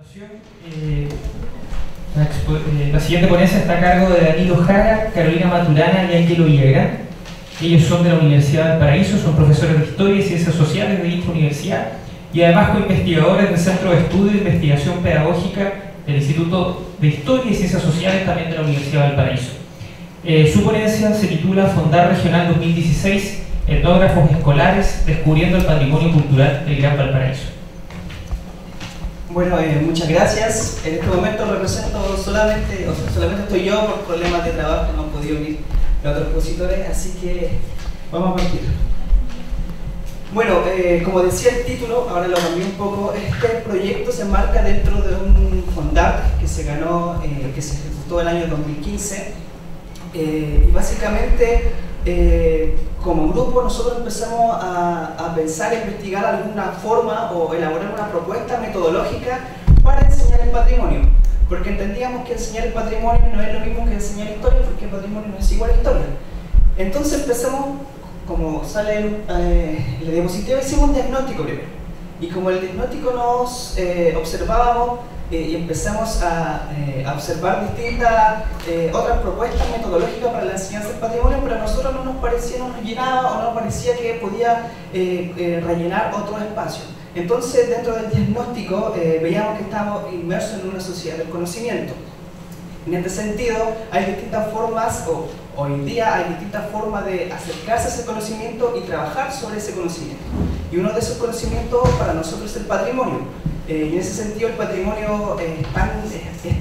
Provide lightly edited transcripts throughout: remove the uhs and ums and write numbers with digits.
La siguiente ponencia está a cargo de Danilo Jara, Carolina Maturana y Ángelo Villagrán. Ellos son de la Universidad del Paraíso, son profesores de Historia y Ciencias Sociales de dicha universidad y además co-investigadores del Centro de Estudio e Investigación Pedagógica del Instituto de Historia y Ciencias Sociales también de la Universidad del Paraíso. Su ponencia se titula Fondar Regional 2016, etnógrafos escolares descubriendo el patrimonio cultural del Gran Valparaíso. Bueno, muchas gracias. En este momento represento solamente estoy yo por problemas de trabajo, no he podido unir a otros expositores, así que vamos a partir. Bueno, como decía el título, ahora lo cambié un poco, este proyecto se enmarca dentro de un Fondar que se ganó, que se ejecutó el año 2015, y básicamente como grupo nosotros empezamos a pensar, a investigar alguna forma o elaborar una propuesta metodológica para enseñar el patrimonio, porque entendíamos que enseñar el patrimonio no es lo mismo que enseñar historia, porque el patrimonio no es igual a historia. Entonces empezamos, como sale en la diapositiva, hicimos un diagnóstico primero, y como el diagnóstico nos observábamos y empezamos a observar distintas otras propuestas metodológicas para la enseñanza del patrimonio, pero a nosotros no nos parecía, no nos llenaba o no nos parecía que podía rellenar otros espacios. Entonces, dentro del diagnóstico veíamos que estábamos inmersos en una sociedad del conocimiento. En este sentido, hay distintas formas, o hoy en día hay distintas formas de acercarse a ese conocimiento y trabajar sobre ese conocimiento. Y uno de esos conocimientos para nosotros es el patrimonio. Y en ese sentido el patrimonio es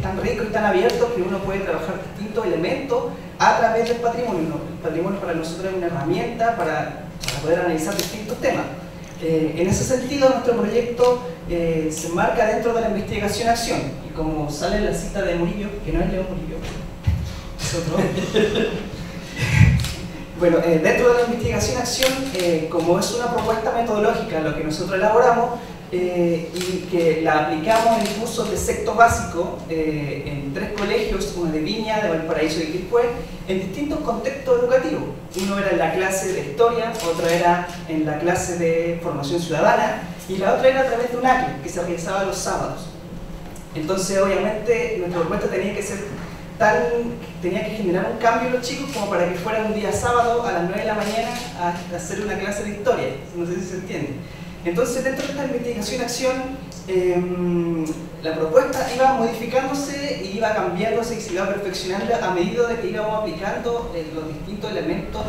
tan rico y tan abierto que uno puede trabajar distintos elementos a través del patrimonio. El patrimonio para nosotros es una herramienta para poder analizar distintos temas. En ese sentido nuestro proyecto se enmarca dentro de la investigación-acción. Y como sale en la cita de Murillo, que no es León Murillo, es otro. Bueno, dentro de la investigación-acción, como es una propuesta metodológica lo que nosotros elaboramos, y que la aplicamos en cursos de sexto básico en 3 colegios, uno de Viña, de Valparaíso y Quilpué, en distintos contextos educativos. Uno era en la clase de historia, otro era en la clase de formación ciudadana y la otra era a través de un ACLE que se realizaba los sábados. Entonces obviamente nuestra propuesta tenía que generar un cambio en los chicos como para que fuera un día sábado a las 9 de la mañana a hacer una clase de historia, no sé si se entiende. Entonces, dentro de esta investigación-acción, la propuesta iba modificándose y iba cambiándose y se iba perfeccionando a medida de que íbamos aplicando los distintos elementos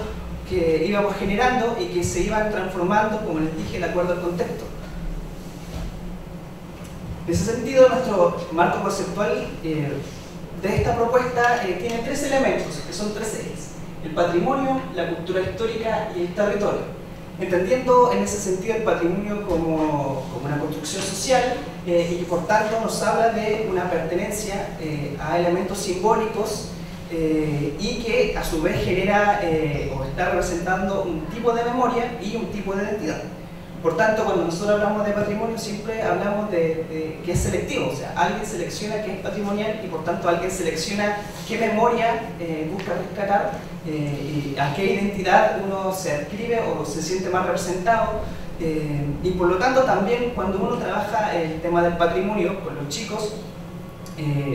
que íbamos generando y que se iban transformando, como les dije, de acuerdo al contexto. En ese sentido, nuestro marco conceptual de esta propuesta tiene 3 elementos, que son 3 ejes: el patrimonio, la cultura histórica y el territorio. Entendiendo en ese sentido el patrimonio como una construcción social y que por tanto nos habla de una pertenencia a elementos simbólicos y que a su vez genera o está representando un tipo de memoria y un tipo de identidad. Por tanto, cuando nosotros hablamos de patrimonio siempre hablamos de que es selectivo, o sea, alguien selecciona qué es patrimonial y por tanto alguien selecciona qué memoria busca rescatar y a qué identidad uno se adscribe o se siente más representado. Y por lo tanto también cuando uno trabaja el tema del patrimonio con los chicos,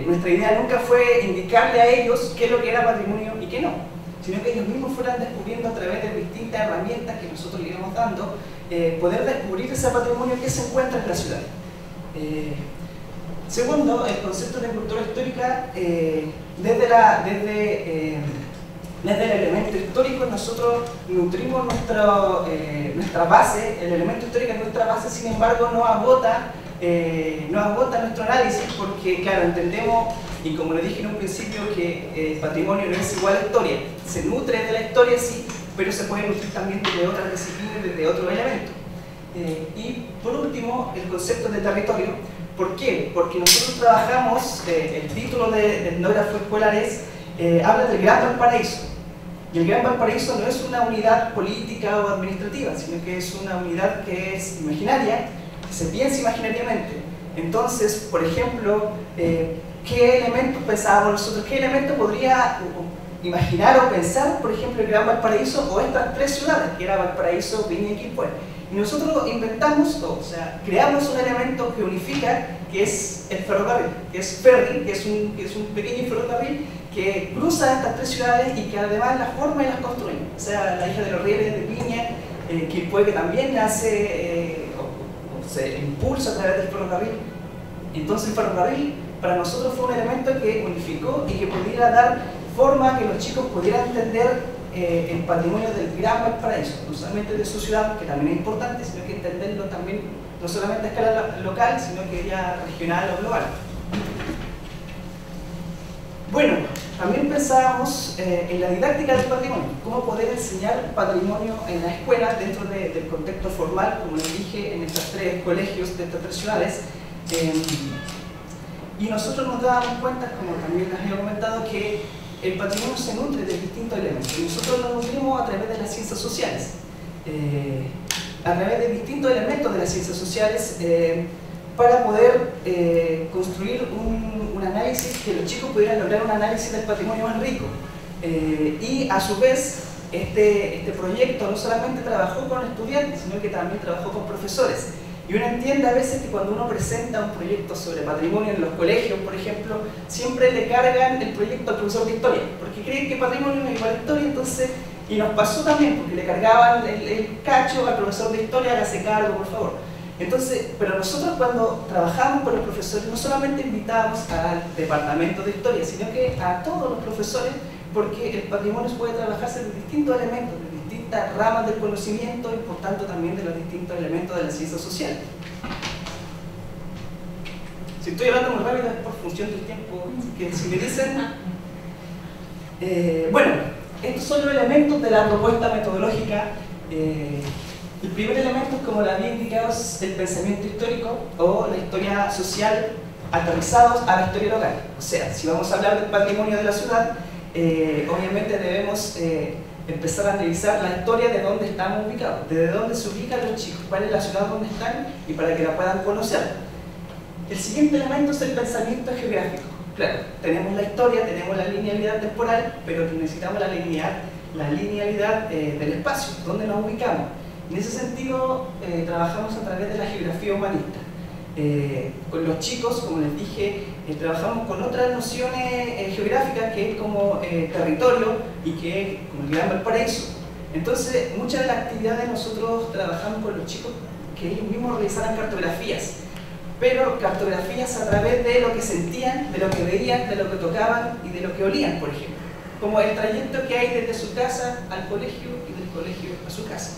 nuestra idea nunca fue indicarle a ellos qué es lo que era patrimonio y qué no, sino que ellos mismos fueran descubriendo a través de distintas herramientas que nosotros le íbamos dando, poder descubrir ese patrimonio que se encuentra en la ciudad. Segundo, el concepto de cultura histórica, desde el elemento histórico nosotros nutrimos nuestra base, el elemento histórico es nuestra base, sin embargo no agota nuestro análisis porque, claro, entendemos, y como le dije en un principio, que el patrimonio no es igual a la historia, se nutre de la historia sí, pero se puede nutrir también de otras disciplinas, de otros elementos. Y por último, el concepto de territorio. ¿Por qué? Porque nosotros trabajamos, el título de etnógrafo escolares habla del Gran Valparaíso. Y el Gran Valparaíso no es una unidad política o administrativa, sino que es una unidad que es imaginaria, que se piensa imaginariamente. Entonces, por ejemplo, ¿qué elementos pensábamos nosotros? ¿Qué elemento podría imaginar o pensar, por ejemplo, el Gran Valparaíso o estas 3 ciudades, que era Valparaíso, Viña y Quilpué? Y nosotros inventamos, o sea, creamos un elemento que unifica, que es el ferrocarril, que es ferry, que es un pequeño ferrocarril que cruza estas tres ciudades y que además las forma y las construye. O sea, la Isla de los Rieles de Viña, Quilpué, que también nace o se impulsa a través del ferrocarril. Entonces el ferrocarril para nosotros fue un elemento que unificó y que pudiera dar forma a que los chicos pudieran entender el patrimonio del Gran Valparaíso, no solamente de su ciudad, que también es importante, sino que entenderlo también no solamente a escala local, sino que ya regional o global. Bueno, también pensábamos en la didáctica del patrimonio, cómo poder enseñar patrimonio en la escuela dentro del contexto formal, como les dije, en estos tres colegios de estas tres ciudades. Y nosotros nos dábamos cuenta, como también les he comentado, que el patrimonio se nutre de distintos elementos. Y nosotros lo nutrimos a través de las ciencias sociales, a través de distintos elementos de las ciencias sociales, para poder construir un análisis, que los chicos pudieran lograr un análisis del patrimonio más rico. Y a su vez, este proyecto no solamente trabajó con estudiantes, sino que también trabajó con profesores. Y uno entiende a veces que cuando uno presenta un proyecto sobre patrimonio en los colegios, por ejemplo, siempre le cargan el proyecto al profesor de historia, porque creen que patrimonio no es igual a historia, entonces, y nos pasó también, porque le cargaban el cacho al profesor de historia, hágase cargo, por favor. Entonces, pero nosotros cuando trabajamos con los profesores, no solamente invitábamos al departamento de historia, sino que a todos los profesores, porque el patrimonio puede trabajarse de distintos elementos, de distintas ramas del conocimiento y por tanto también de los distintos elementos de la ciencia social. Si estoy hablando muy rápido es por función del tiempo, que si me dicen... bueno, estos son los elementos de la propuesta metodológica. El primer elemento, como lo había indicado, es el pensamiento histórico o la historia social aterrizados a la historia local. O sea, si vamos a hablar del patrimonio de la ciudad, obviamente debemos empezar a analizar la historia de dónde estamos ubicados, desde dónde se ubican los chicos, cuál es la ciudad donde están y para que la puedan conocer. El siguiente elemento es el pensamiento geográfico. Claro, tenemos la historia, tenemos la linealidad temporal, pero necesitamos la linealidad del espacio, dónde nos ubicamos. En ese sentido, trabajamos a través de la geografía humanista. Con los chicos, como les dije, trabajamos con otras nociones geográficas que es como territorio y que es como el Gran Valparaíso. Entonces, muchas de las actividades nosotros trabajamos con los chicos que ellos mismos realizaran cartografías, pero cartografías a través de lo que sentían, de lo que veían, de lo que tocaban y de lo que olían, por ejemplo. Como el trayecto que hay desde su casa al colegio y del colegio a su casa.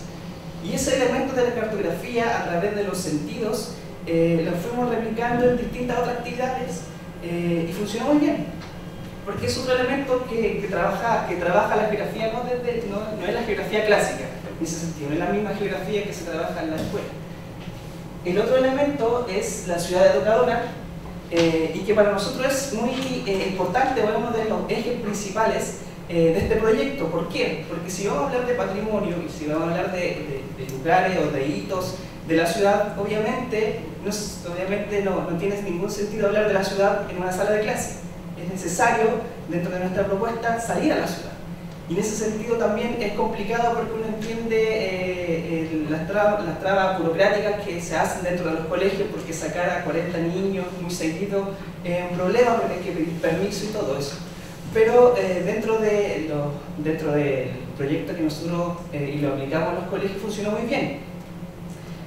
Y ese elemento de la cartografía a través de los sentidos lo fuimos replicando en distintas otras actividades y funcionó muy bien, porque es otro elemento que trabaja la geografía, no es la geografía clásica en ese sentido, no es la misma geografía que se trabaja en la escuela. El otro elemento es la ciudad educadora y que para nosotros es muy importante, uno de los ejes principales de este proyecto. ¿Por qué? Porque si vamos a hablar de patrimonio y si vamos a hablar de lugares o de hitos de la ciudad, obviamente no tiene ningún sentido hablar de la ciudad en una sala de clase. Es necesario, dentro de nuestra propuesta, salir a la ciudad. Y en ese sentido también es complicado porque uno entiende las trabas burocráticas que se hacen dentro de los colegios, porque sacar a 40 niños muy seguido es un problema, porque hay que pedir permiso y todo eso. Pero dentro del proyecto que nosotros y lo aplicamos en los colegios funcionó muy bien.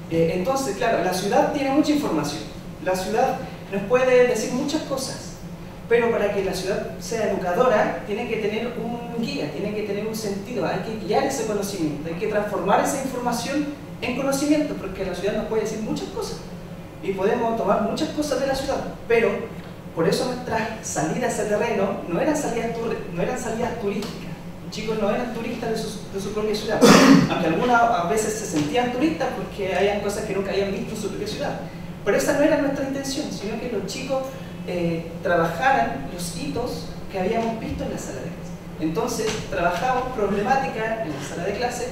Entonces, claro, la ciudad tiene mucha información. La ciudad nos puede decir muchas cosas, pero para que la ciudad sea educadora tiene que tener un guía, tiene que tener un sentido, hay que guiar ese conocimiento, hay que transformar esa información en conocimiento, porque la ciudad nos puede decir muchas cosas y podemos tomar muchas cosas de la ciudad, pero por eso nuestras salidas a ese terreno no eran salidas turísticas. Los chicos no eran turistas de su propia ciudad, aunque algunas a veces se sentían turistas porque habían cosas que nunca habían visto en su propia ciudad. Pero esa no era nuestra intención, sino que los chicos trabajaran los hitos que habíamos visto en la sala de clase. Entonces, trabajamos problemática en la sala de clase,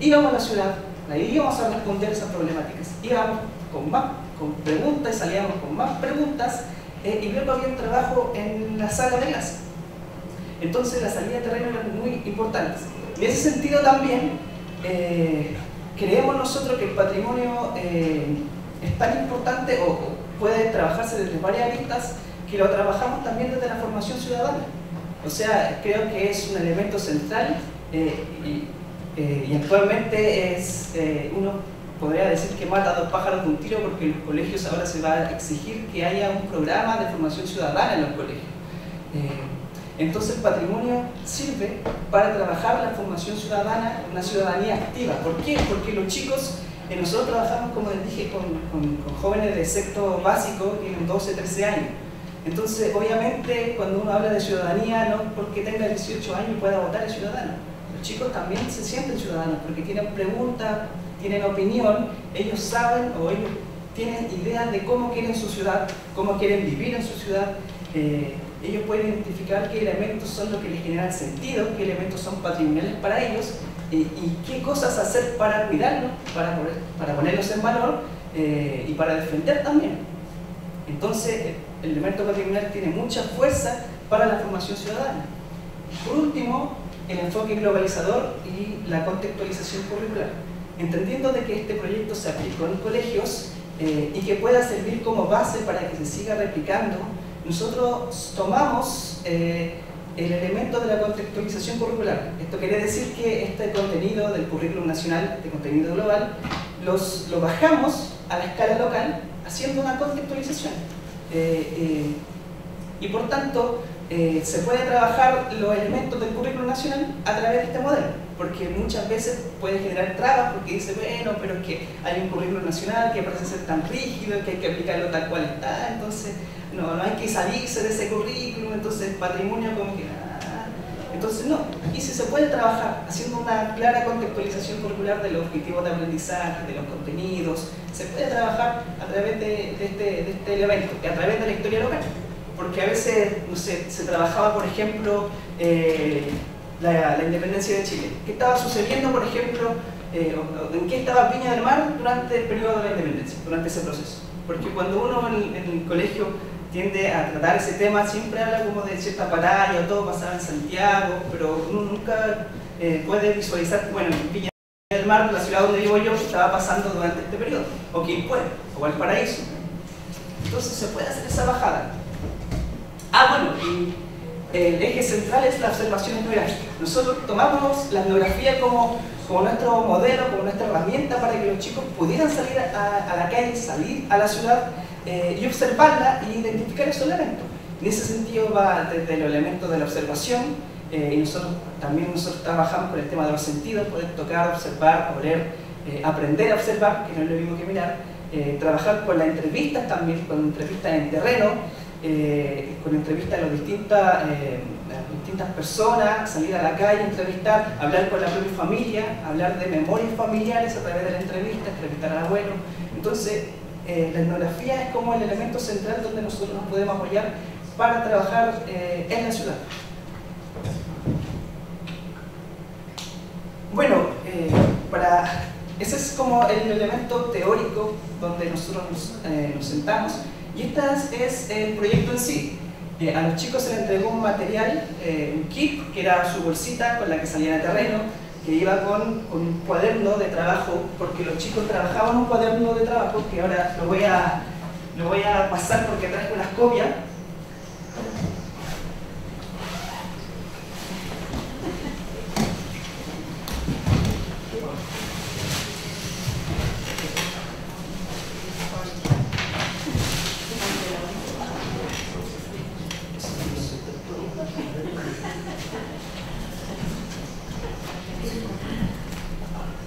íbamos a la ciudad, ahí íbamos a responder esas problemáticas, íbamos con preguntas y salíamos con más preguntas, y luego había un trabajo en la sala de clase. Entonces, la salida de terreno era muy importante. En ese sentido también, creemos nosotros que el patrimonio es tan importante o puede trabajarse desde varias aristas que lo trabajamos también desde la formación ciudadana. O sea, creo que es un elemento central y actualmente es, uno podría decir que mata a dos pájaros de un tiro, porque en los colegios ahora se va a exigir que haya un programa de formación ciudadana en los colegios. Entonces el patrimonio sirve para trabajar la formación ciudadana, una ciudadanía activa. ¿Por qué? Porque los chicos, nosotros trabajamos, como les dije, con jóvenes de sexto básico, tienen 12, 13 años. Entonces, obviamente, cuando uno habla de ciudadanía, no porque tenga 18 años y pueda votar es ciudadano. Los chicos también se sienten ciudadanos porque tienen preguntas, tienen opinión, ellos saben o ellos tienen ideas de cómo quieren su ciudad, cómo quieren vivir en su ciudad. Ellos pueden identificar qué elementos son los que les generan sentido, qué elementos son patrimoniales para ellos y qué cosas hacer para cuidarlos, para ponerlos en valor y para defender también. Entonces, el elemento patrimonial tiene mucha fuerza para la formación ciudadana. Por último, el enfoque globalizador y la contextualización curricular. Entendiendo de que este proyecto se aplicó en colegios y que pueda servir como base para que se siga replicando, nosotros tomamos el elemento de la contextualización curricular. Esto quiere decir que este contenido del currículum nacional, este contenido global, lo bajamos a la escala local haciendo una contextualización. Y por tanto, se puede trabajar los elementos del currículum nacional a través de este modelo, porque muchas veces puede generar trabas porque dice, bueno, pero es que hay un currículum nacional que parece ser tan rígido que hay que aplicarlo tal cual está, entonces no hay que salirse de ese currículum, entonces patrimonio como que entonces no, aquí sí se puede trabajar haciendo una clara contextualización curricular de los objetivos de aprendizaje, de los contenidos, se puede trabajar a través de este elemento, a través de la historia local, porque a veces, no sé, se trabajaba, por ejemplo, la independencia de Chile. ¿Qué estaba sucediendo, por ejemplo, en qué estaba Viña del Mar durante el periodo de la independencia, durante ese proceso? Porque cuando uno en el colegio tiende a tratar ese tema, siempre habla como de cierta batalla, o todo pasaba en Santiago, pero uno nunca puede visualizar, bueno, Viña del Mar, la ciudad donde vivo yo, estaba pasando durante este periodo, o Quilpué, o Valparaíso. Entonces se puede hacer esa bajada. Bueno, y el eje central es la observación etnográfica. Nosotros tomamos la etnografía como nuestro modelo, como nuestra herramienta para que los chicos pudieran salir a la calle, salir a la ciudad y observarla e identificar esos elementos. En ese sentido va desde los elementos de la observación y nosotros trabajamos con el tema de los sentidos, poder tocar, observar, oler, aprender a observar, que no es lo mismo que mirar, trabajar con las entrevistas también, con entrevistas en terreno, con entrevistas a las distintas personas, salir a la calle, entrevistar, hablar con la propia familia, hablar de memorias familiares a través de la entrevista, entrevistar al abuelo. Entonces, la etnografía es como el elemento central donde nosotros nos podemos apoyar para trabajar en la ciudad. Bueno, ese es como el elemento teórico donde nosotros nos sentamos. Y este es el proyecto en sí. A los chicos se les entregó un material, un kit, que era su bolsita con la que salían a terreno, que iba con un cuaderno de trabajo, porque los chicos trabajaban un cuaderno de trabajo, que ahora lo voy a pasar porque traigo unas copias.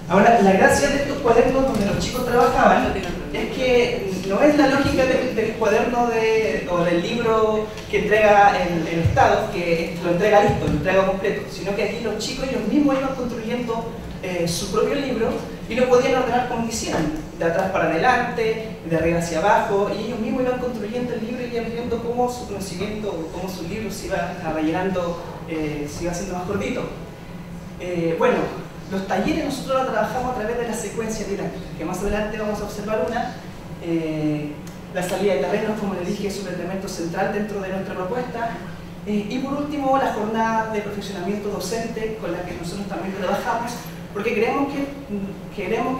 Ahora, la gracia de estos cuadernos donde los chicos trabajaban es que no es la lógica del cuaderno o del libro que entrega el Estado, que lo entrega listo, lo entrega completo, sino que aquí los chicos ellos mismos iban construyendo su propio libro y lo podían ordenar como quisieran, de atrás para adelante, de arriba hacia abajo, y ellos mismos iban construyendo el libro y iban viendo cómo su conocimiento, cómo su libro se iba rellenando, se iba haciendo más cortito. Bueno, los talleres nosotros los trabajamos a través de la secuencia didáctica, que más adelante vamos a observar una. La salida de terrenos, como les dije, es un elemento central dentro de nuestra propuesta. Y por último, la jornada de perfeccionamiento docente, con la que nosotros también trabajamos, porque creemos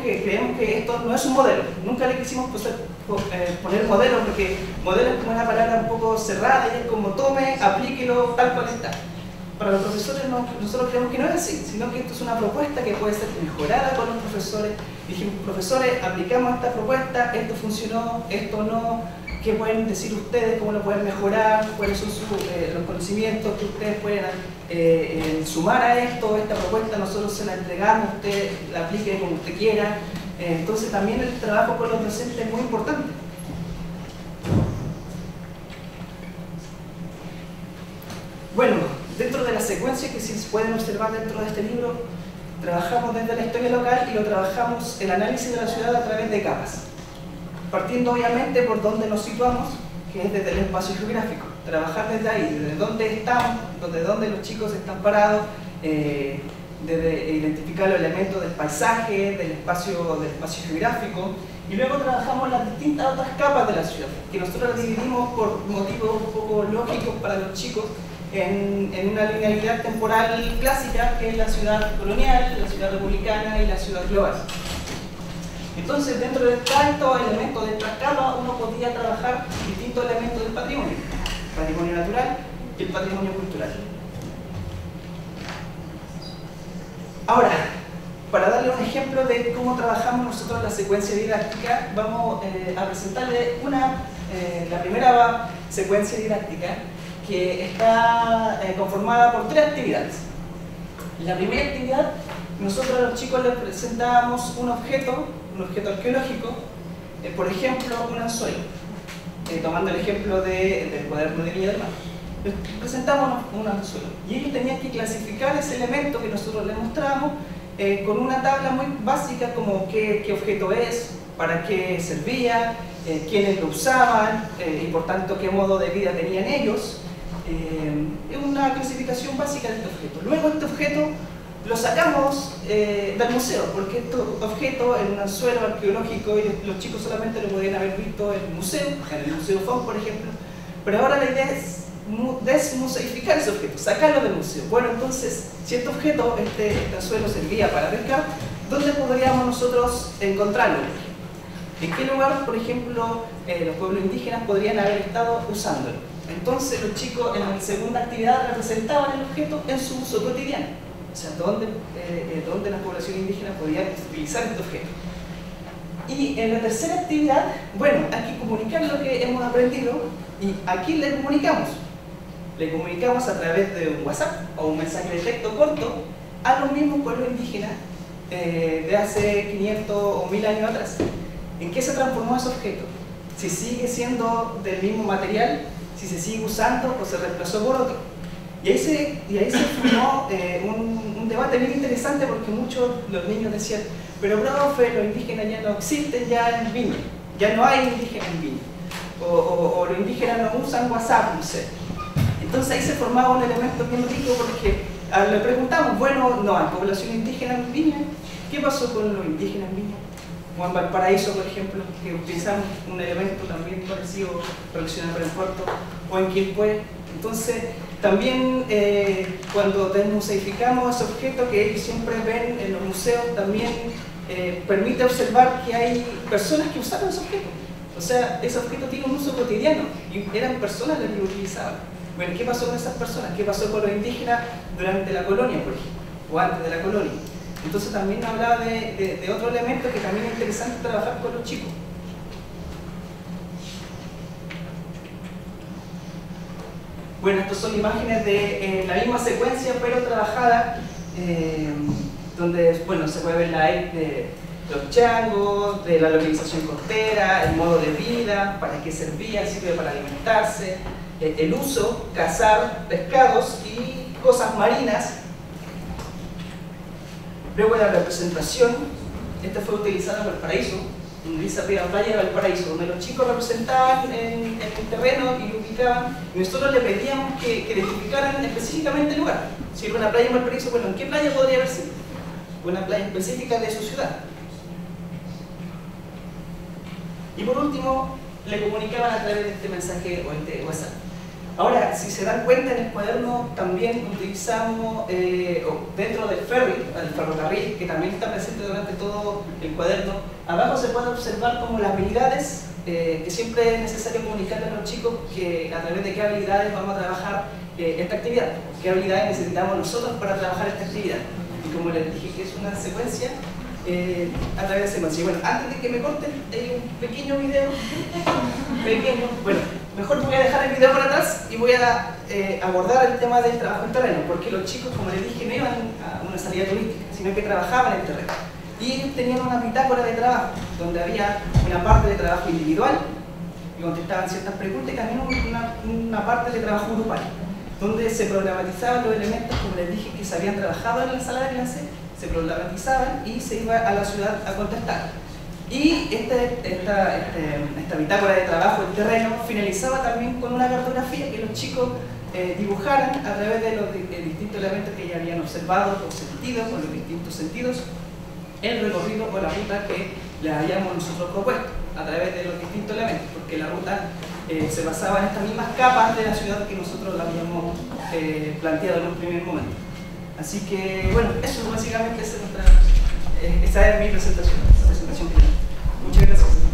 que esto no es un modelo. Nunca le quisimos poner modelo, porque modelo es como una palabra un poco cerrada y es como tome, aplíquelo, tal cual está. Para los profesores nosotros creemos que no es así, sino que esto es una propuesta que puede ser mejorada con los profesores. Dijimos, profesores, aplicamos esta propuesta, esto funcionó, esto no, ¿qué pueden decir ustedes? ¿Cómo lo pueden mejorar? ¿Cuáles son los conocimientos que ustedes pueden sumar a esto? Esta propuesta nosotros se la entregamos, usted la aplique como usted quiera. Entonces también el trabajo con los docentes es muy importante. Bueno, dentro de la secuencia que se pueden observar dentro de este libro, trabajamos desde la historia local y lo trabajamos el análisis de la ciudad a través de capas. Partiendo obviamente por donde nos situamos, que es desde el espacio geográfico. Trabajar desde ahí, desde dónde estamos, desde dónde los chicos están parados, desde identificar los elementos del paisaje, del espacio geográfico, y luego trabajamos las distintas otras capas de la ciudad, que nosotros las dividimos por motivos un poco lógicos para los chicos, en una linealidad temporal clásica, que es la ciudad colonial, la ciudad republicana y la ciudad global. Entonces, dentro de estos elementos de estas capas, uno podía trabajar distintos elementos del patrimonio: el patrimonio natural y el patrimonio cultural. Ahora, para darle un ejemplo de cómo trabajamos nosotros la secuencia didáctica, vamos a presentarle la primera secuencia didáctica, que está conformada por 3 actividades. La primera actividad, nosotros a los chicos les presentábamos un objeto arqueológico, por ejemplo, un anzuelo, tomando el ejemplo del cuaderno de Viña del Mar. Les presentamos un anzuelo y ellos tenían que clasificar ese elemento que nosotros les mostramos con una tabla muy básica, como qué objeto es, para qué servía, quiénes lo usaban y por tanto qué modo de vida tenían ellos. Es una clasificación básica de este objeto. Luego este objeto lo sacamos del museo, porque este objeto en un anzuelo arqueológico los chicos solamente lo podían haber visto en el museo, en el Museo Fon, por ejemplo, pero ahora la idea es desmuseificar ese objeto, sacarlo del museo. Bueno, entonces, si este objeto, este anzuelo servía para pescar, ¿dónde podríamos nosotros encontrarlo? ¿En qué lugar, por ejemplo, los pueblos indígenas podrían haber estado usándolo? Entonces los chicos en la segunda actividad representaban el objeto en su uso cotidiano. O sea, dónde la población indígena podía utilizar este objeto. Y en la tercera actividad, bueno, hay que comunicar lo que hemos aprendido, y aquí le comunicamos. Le comunicamos a través de un WhatsApp o un mensaje de texto corto a los mismos pueblos indígenas de hace 500 o 1000 años atrás. ¿En qué se transformó ese objeto? Si sigue siendo del mismo material, si se sigue usando o se reemplazó por otro. Y ahí se formó un debate bien interesante, porque muchos los niños decían: pero profe, los indígenas ya no existen ya en Viña, ya no hay indígenas en Viña, o los indígenas no usan WhatsApp, no sé. Entonces ahí se formaba un elemento bien rico, porque le preguntamos: bueno, no hay población indígena en Viña, ¿qué pasó con los indígenas en Viña? O en Valparaíso, por ejemplo, que utilizamos un elemento también parecido relacionado con el puerto, o en Quilpué. Entonces, también cuando desmuseificamos ese objeto que ellos siempre ven en los museos, también permite observar que hay personas que usaron ese objeto. O sea, ese objeto tiene un uso cotidiano y eran personas las que lo utilizaban. Bueno, ¿qué pasó con esas personas? ¿Qué pasó con los indígenas durante la colonia, por ejemplo? O antes de la colonia. Entonces también hablaba de otro elemento que también es interesante trabajar con los chicos. Bueno, estas son imágenes de la misma secuencia, pero trabajada, donde, bueno, se puede ver la de los changos, de la localización costera, el modo de vida, para qué servía, sirve para alimentarse, el uso, cazar pescados y cosas marinas. Luego la representación, esta fue utilizada en Valparaíso, donde dice arriba Playa de Valparaíso, donde los chicos representaban en el terreno y lo ubicaban, y nosotros le pedíamos que identificaran específicamente el lugar. Si era una playa en Valparaíso, bueno, ¿en qué playa podría haber sido? Una playa específica de su ciudad. Y por último, le comunicaban a través de este mensaje o este WhatsApp. Ahora, si se dan cuenta, en el cuaderno también utilizamos, dentro del ferry, el ferrocarril, que también está presente durante todo el cuaderno, abajo se puede observar como las habilidades, que siempre es necesario comunicarle a los chicos que a través de qué habilidades vamos a trabajar esta actividad, qué habilidades necesitamos nosotros para trabajar esta actividad. Y como les dije que es una secuencia, a través de secuencia. Y bueno, antes de que me corten, hay un pequeño video, bueno, mejor voy a dejar el video para atrás y voy a abordar el tema del trabajo en terreno, porque los chicos, como les dije, no iban a una salida turística, sino que trabajaban en el terreno. Y ellos tenían una bitácora de trabajo, donde había una parte de trabajo individual, y contestaban ciertas preguntas, y también una parte de trabajo grupal, donde se programatizaban los elementos, como les dije, que se habían trabajado en la sala de clase, se problematizaban y se iba a la ciudad a contestar. Y esta bitácora de trabajo en terreno finalizaba también con una cartografía que los chicos dibujaran a través de los distintos elementos que ya habían observado o sentido, con los distintos sentidos, el recorrido o la ruta que le habíamos nosotros propuesto a través de los distintos elementos, porque la ruta se basaba en estas mismas capas de la ciudad que nosotros la habíamos planteado en un primer momento. Así que, bueno, eso básicamente esa es mi presentación, esa presentación final. Muchas gracias.